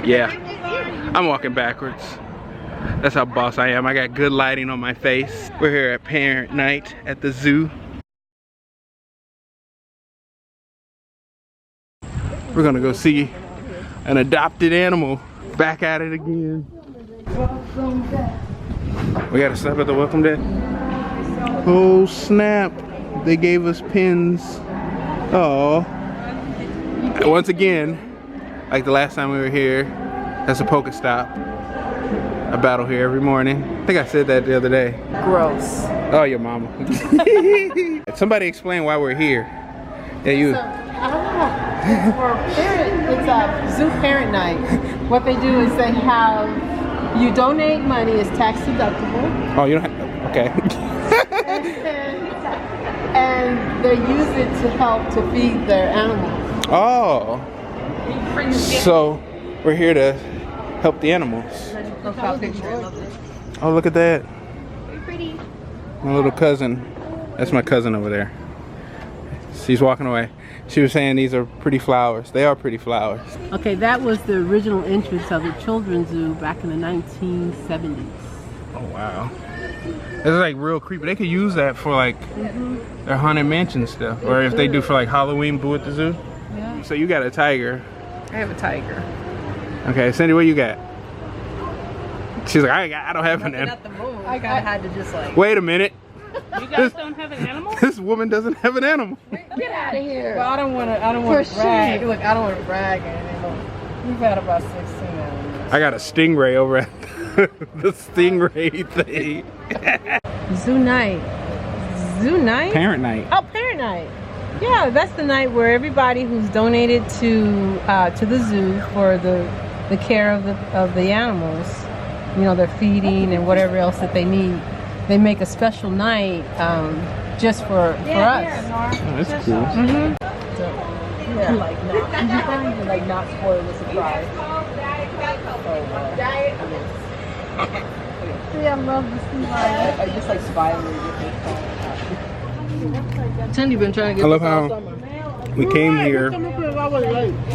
Yeah, I'm walking backwards. That's how boss I am. I got good lighting on my face. We're here at parent night at the zoo. We're gonna go see an adopted animal. Back at it again. We gotta stop at the welcome desk. Oh snap, they gave us pins. Oh. Once again, like the last time we were here, that's a Pokestop. I battle here every morning. I think I said that the other day. Gross. Oh, your mama. Somebody explain why we're here. Yeah, you. So, I don't know. For parent, it's a zoo parent night. What they do is they have, you donate money, it's tax deductible. Oh, you don't have, okay. and they use it to help to feed their animals. Oh. So, we're here to help the animals. Oh, look at that. Very pretty. My little cousin. That's my cousin over there. She's walking away. She was saying these are pretty flowers. They are pretty flowers. Okay, that was the original entrance of the children's zoo back in the 1970s. Oh, wow. It's like real creepy. They could use that for like their Haunted Mansion stuff. Or if they do for like Halloween Boo at the zoo. Yeah. So you got a tiger. I have a tiger. Okay, Cindy, what you got? She's like, I don't have an animal. I had to just like. Wait a minute. You guys don't have an animal? This woman doesn't have an animal. Get out of here. Well, I don't want to brag. Look, I don't want to brag or anything. But we've had about 16 animals. I got a stingray over at the stingray thing. Zoo night. Zoo night? Parent night. Oh, parent night. Yeah, that's the night where everybody who's donated to the zoo for the care of the animals, you know, their feeding and whatever else that they need, they make a special night just for us. Oh, that's cool. So, yeah, like not spoil the surprise. See, I love the sea lion. I just like smiling. Cindy been trying to get. I love how we came here.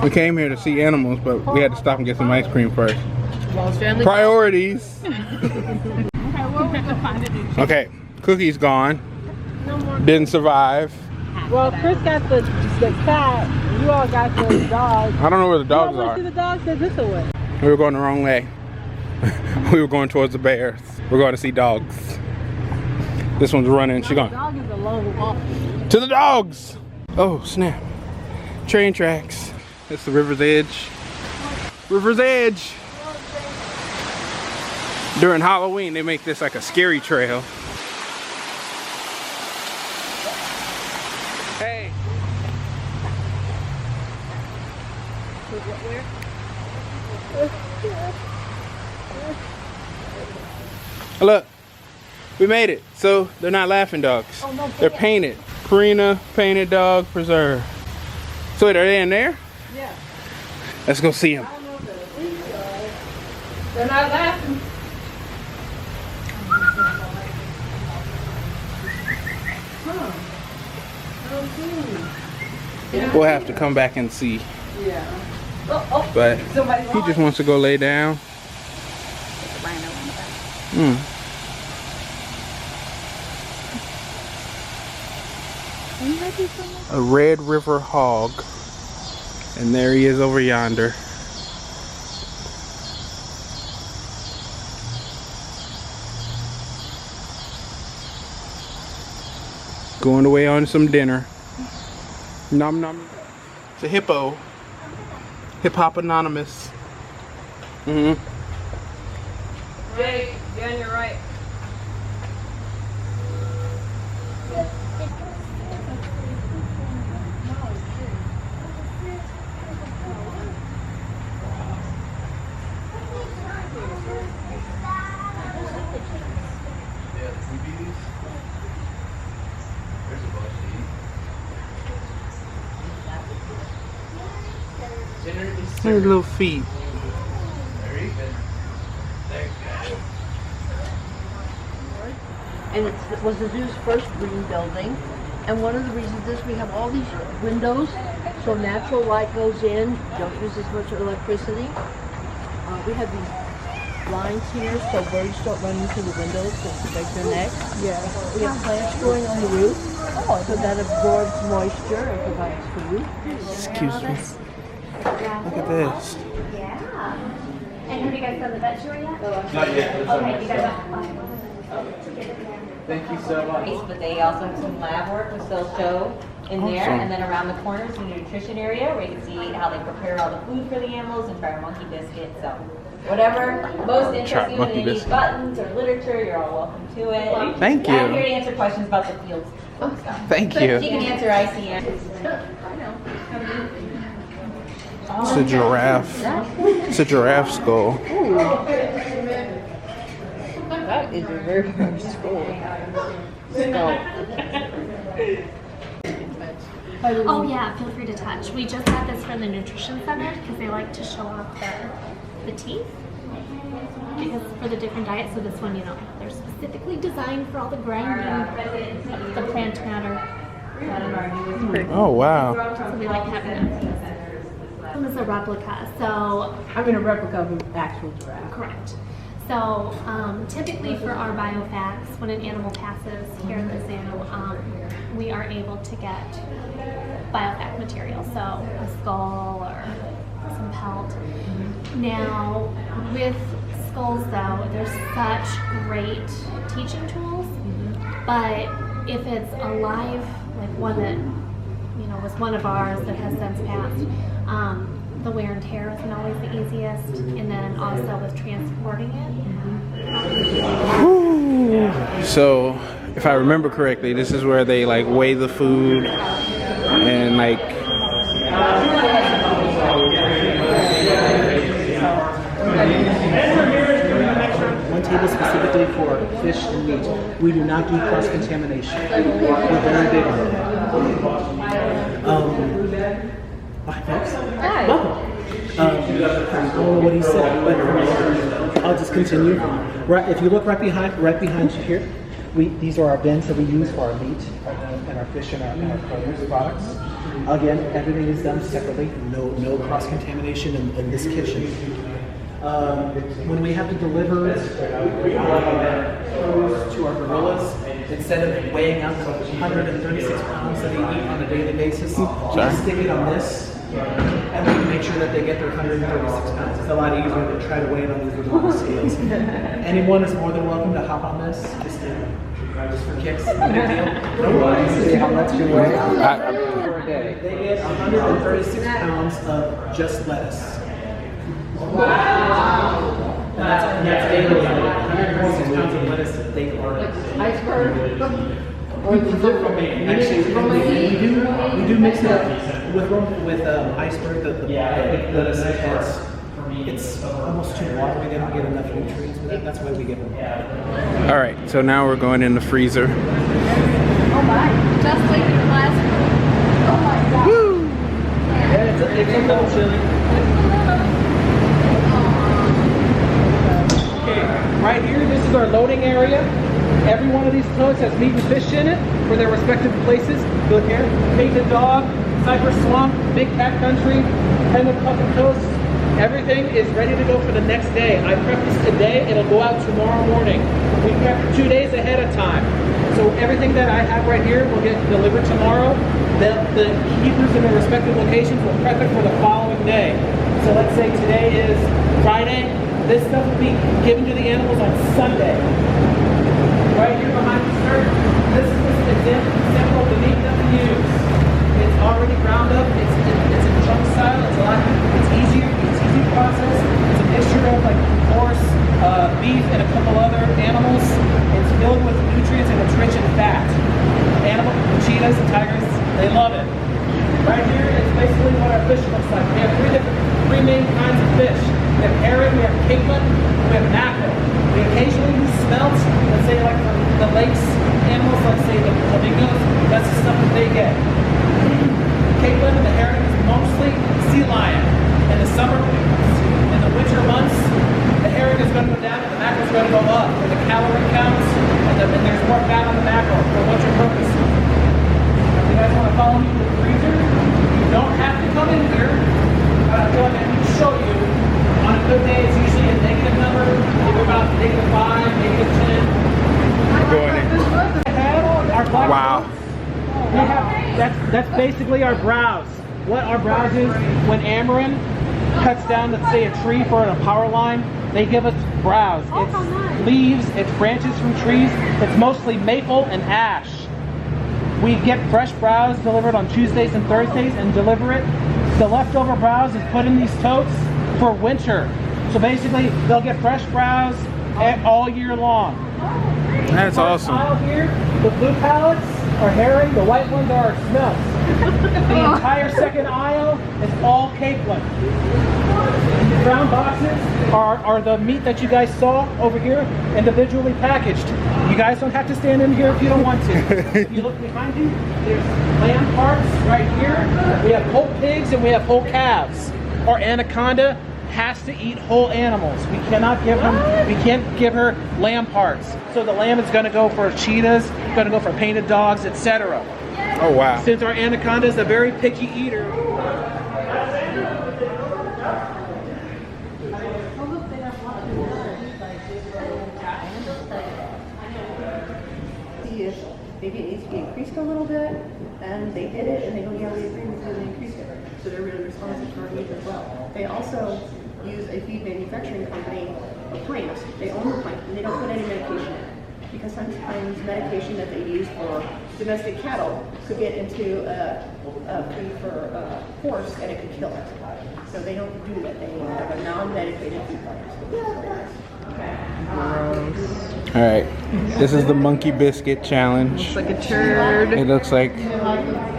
We came here to see animals, but we had to stop and get some ice cream first. Priorities. Okay, Cookie's gone. Didn't survive. Well, Chris got the cat. You all got the dog. I don't know where the dogs are. See the dogs? They're this way. We were going the wrong way. We were going towards the bears. We're going to see dogs. This one's running. She's going. The dog is a lone wolf. To the dogs! Oh, snap. Train tracks. That's the River's Edge. River's Edge! During Halloween, they make this like a scary trail. Hey! Look, we made it. So they're not laughing dogs. Oh, no, they're painted. Purina painted dog preserve. So wait, are they in there? Yeah. Let's go see them. I don't know if they're not laughing. We'll have to come back and see. Yeah. But he just wants to go lay down. A Red River hog. And there he is over yonder. Going away on some dinner. Nom nom. It's a hippo. Hip Hop Anonymous. Jake, you're on your right. Look at little feet. And it was the zoo's first green building. And one of the reasons is we have all these windows, so natural light goes in, don't use as much electricity. We have these blinds here so birds don't run into the windows and break their necks. Yeah. We have plants growing on the roof, so that absorbs moisture and provides food. Excuse me. Look at this. Yeah. And have you guys done the vet tour yet? Not yet. Okay, you guys Thank you so much. But they also have some lab work which they'll show in there, Awesome. and then around the corner is the nutrition area where you can see how they prepare all the food for the animals and try our monkey biscuit. So whatever most interests you in monkey any biscuit. buttons or literature, you're all welcome to it. Thank I'm you. here to answer questions about the fields stuff. Thank She you. can answer ICM. It's a giraffe. It's a giraffe skull. That is a very large school. Oh yeah, feel free to touch. We just got this from the nutrition center because they like to show off the teeth. Because for the different diets, so this one, you know, they're specifically designed for all the grinding, the plant matter. Oh wow. So we like having that. This one is a replica, so I'm in a replica of an actual giraffe. correct. So typically for our biofacts, when an animal passes here in the zoo, we are able to get biofact material, so a skull or some pelt. Now with skulls though, there's such great teaching tools, but if it's a live, like one that was one of ours that has since passed, the wear and tear isn't always the easiest, and then also with transporting it. So, if I remember correctly, this is where they like weigh the food and like. One table specifically for fish and meat. We do not do cross-contamination. We're very big on that. Hi, folks. Hi. Welcome. I don't know what he said, but I'll just continue. Right, if you look right behind you here, these are our bins that we use for our meat and our fish and our produce products. Again, everything is done separately. No cross-contamination in this kitchen. When we have to deliver to our gorillas, instead of weighing out the 136 pounds that they eat on a daily basis, we stick it on this, and we make sure that they get their 136 pounds. It's a lot easier than try to weigh it on these little scales. Anyone is more than welcome to hop on this, just for kicks. No big deal. No worries. See how much you weigh per day. They get 136 pounds of just lettuce. Wow. And that's daily. 146 pounds of lettuce daily. Iceberg. Actually, we do mix it up with iceberg. The lettuce it's almost too watery. They don't get enough nutrients with it. That's why we get them. All right, so now we're going in the freezer. Oh my, just like your last. Oh my god. Woo! Yeah, it's a little chilly. Okay, right here, this is our loading area. Every one of these totes has meat and fish in it for their respective places. Look here, Painted Dog, Cypress Swamp, Big Cat Country, Penguin Puffin Coast. Everything is ready to go for the next day. I prepped this today, it'll go out tomorrow morning. We prepped 2 days ahead of time. So everything that I have right here will get delivered tomorrow. The keepers in their respective locations will prep it for the following day. So let's say today is Friday. This stuff will be given to the animals on Sunday. Right here behind the skirt, this is just an example of the meat that we use. It's already ground up, it's in chunk style, it's easier, it's easy to process. It's a mixture of like horse, beef, and a couple other animals. It's filled with nutrients and it's rich in fat. The cheetahs, the tigers, they love it. Right here is basically what our fish looks like. We have three main kinds of fish. We have herring, we have capelin, we have mackerel. We occasionally use smelts, let's say like the lakes animals, let's say the flamingos, that's the stuff that they get. Capelin and the herring That's basically our browse. What our browse is, when Ameren cuts down, let's say, a tree for a power line, they give us browse. It's leaves, it's branches from trees. It's mostly maple and ash. We get fresh browse delivered on Tuesdays and Thursdays and deliver it. The leftover browse is put in these totes for winter. So basically, they'll get fresh browse all year long. That's First awesome. aisle here, the blue pallets are herring, the white ones are smelts. The entire second aisle is all capeland. The brown boxes are the meat that you guys saw over here, individually packaged. You guys don't have to stand in here if you don't want to. If you look behind you, there's lamb parts right here. We have whole pigs and we have whole calves. Our anaconda has to eat whole animals. We cannot give them, we can't give her lamb parts. So the lamb is going to go for cheetahs, going to go for painted dogs, etc. Oh wow. Since our anaconda is a very picky eater. See if maybe it needs to be increased a little bit, and they did it, and they go, yeah, we agree with you, they increased it. So they're really responsive to our needs as well. They also use a feed manufacturing company, a plant. They own the plant, and they don't put any medication in it. Because sometimes medication that they use for domestic cattle could get into a food for a horse, and it could kill it. So they don't do that. They have a non-medicated food plant. All right. This is the monkey biscuit challenge. It's like a turd. It looks like.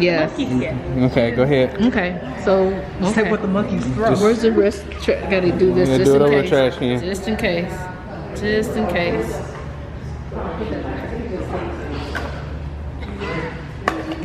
Yes. Okay, go ahead. Okay. So, Take what the monkeys throw. where's the rest? Gotta do this Yeah, just do it in over case. trash can. Just in case. Just in case.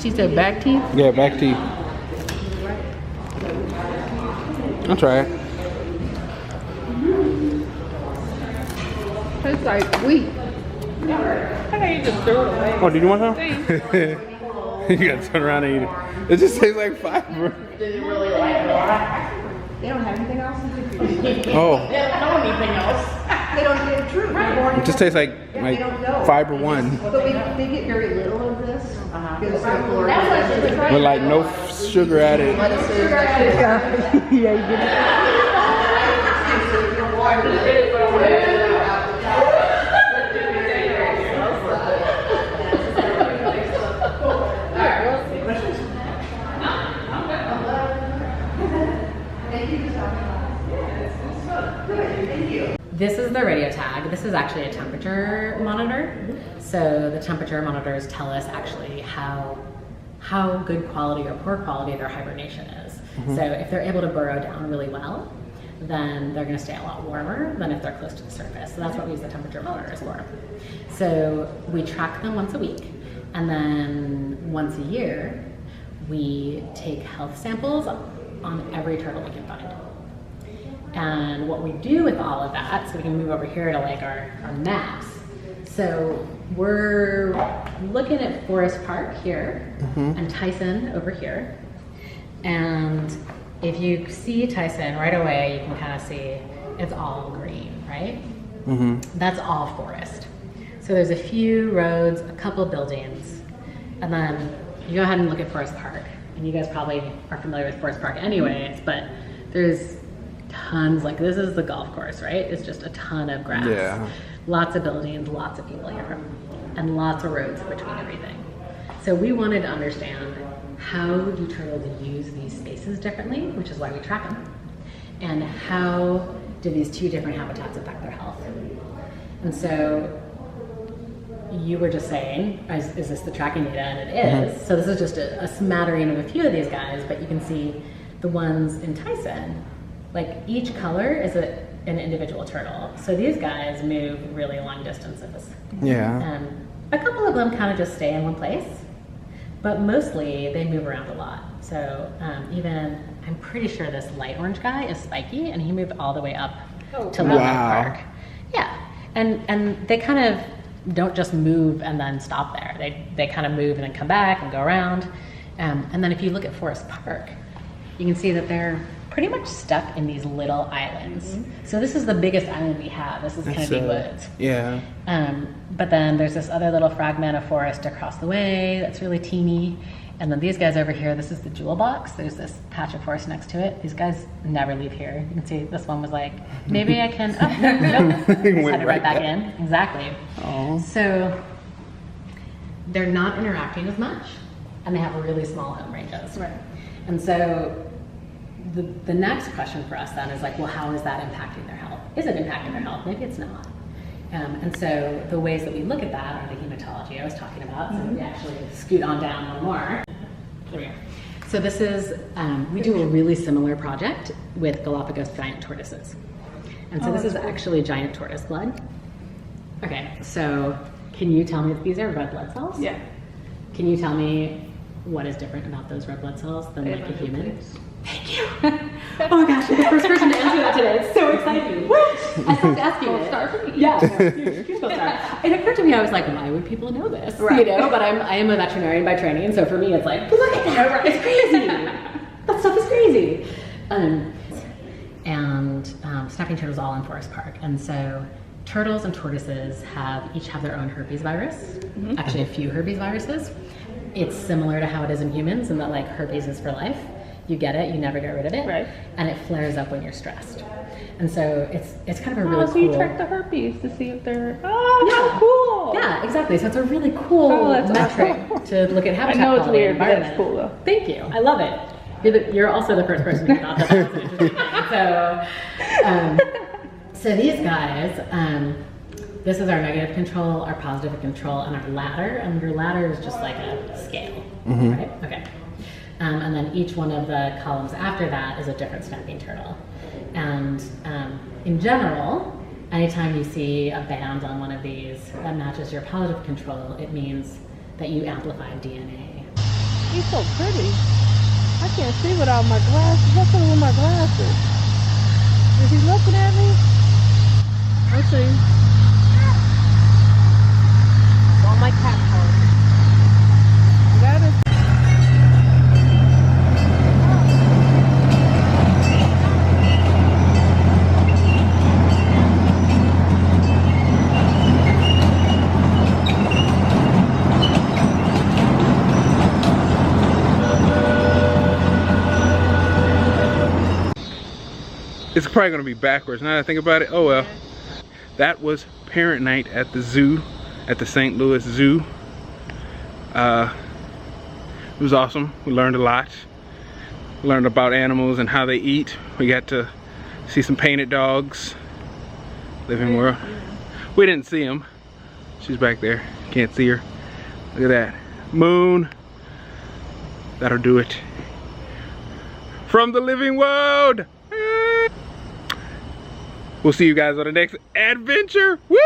She said back teeth? Yeah, back to you. I'll try it. Tastes like wheat. Oh, did you want some? You gotta turn around and eat it. It just tastes like fiber. They don't have anything else? Oh, They don't know anything else. They don't get true. it just tastes like fiber one, So they get very little of this. Because the caloric with like no sugar added. lettuces. This is the radio tag. This is actually a temperature monitor. So the temperature monitors tell us actually how good quality or poor quality their hibernation is. So if they're able to burrow down really well, then they're going to stay a lot warmer than if they're close to the surface. So that's what we use the temperature monitors for. So we track them once a week, and then once a year, we take health samples on every turtle we can find. And what we do with all of that, so we can move over here to like our maps. So we're looking at Forest Park here and Tyson over here. And if you see Tyson right away, you can kind of see it's all green, right? That's all forest. So there's a few roads, a couple buildings, and then you go ahead and look at Forest Park. And you guys probably are familiar with Forest Park anyways, but there's tons, like this is the golf course, right? It's just a ton of grass. Yeah. Lots of buildings, lots of people here, and lots of roads between everything. So we wanted to understand how do turtles use these spaces differently, which is why we track them, and how do these two different habitats affect their health. And so you were just saying, is this the tracking data? And it is. So this is just a smattering of a few of these guys, but you can see the ones in Tyson, like each color is an individual turtle. So these guys move really long distances. Yeah. A couple of them kind of just stay in one place, but mostly they move around a lot. So even, I'm pretty sure this light orange guy is Spiky, and he moved all the way up to Loveland Park. Yeah, and they kind of don't just move and then stop there. They kind of move and then come back and go around. And then if you look at Forest Park, you can see that they're pretty much stuck in these little islands. So this is the biggest island we have. This is Kennedy Woods. Yeah. But then there's this other little fragment of forest across the way that's really teeny. And then these guys over here, this is the jewel box. There's this patch of forest next to it. These guys never leave here. You can see this one was like, maybe I can, oh, nope. Just had it right back in. Exactly. Oh. So they're not interacting as much, and they have really small home ranges. Right. And so the next question for us then is like, well, how is that impacting their health? Is it impacting their health? Maybe it's not. And so the ways that we look at that are the hematology I was talking about. So we actually scoot on down one more. There we go. So this is, we do a really similar project with Galapagos giant tortoises. And so this is actually giant tortoise blood. Okay, so can you tell me if these are red blood cells? Yeah. Can you tell me what is different about those red blood cells than like a human? Thank you. Oh my gosh, you're the first person to answer that today. It's so exciting. I stopped asking it. Star for me. Yeah, huge gold star. It occurred to me, I was like, why would people know this? Right. You know, but I am a veterinarian by training, so for me it's like, look at that, it's crazy. That stuff is crazy. Snapping turtles all in Forest Park, and so turtles and tortoises each have their own herpes virus. Actually, a few herpes viruses. It's similar to how it is in humans, in that like herpes is for life. You get it, you never get rid of it, Right. and it flares up when you're stressed. And so it's kind of a really so cool. you track the herpes to see if they're, how cool. Yeah, exactly. So it's a really cool that's metric to look at habitat I know it's quality weird, and but environment. that's cool though. Thank you. I love it. You're also the first person who thought that was an interesting thing. So these guys, this is our negative control, our positive control, and our ladder. And your ladder is just like a scale, right? Okay. And then each one of the columns after that is a different snapping turtle. And in general, anytime you see a band on one of these that matches your positive control, it means that you amplified DNA. He's so pretty. I can't see without my glasses. What's with my glasses? Is he looking at me? Let's see. All my cat cards. That is. It's probably gonna be backwards now that I think about it. Oh well. That was parent night at the zoo, at the St. Louis Zoo. It was awesome. We learned a lot. We learned about animals and how they eat. We got to see some painted dogs. Living world. We didn't see them. She's back there. Can't see her. Look at that. Moon. That'll do it. From the living world. We'll see you guys on the next adventure. Woo!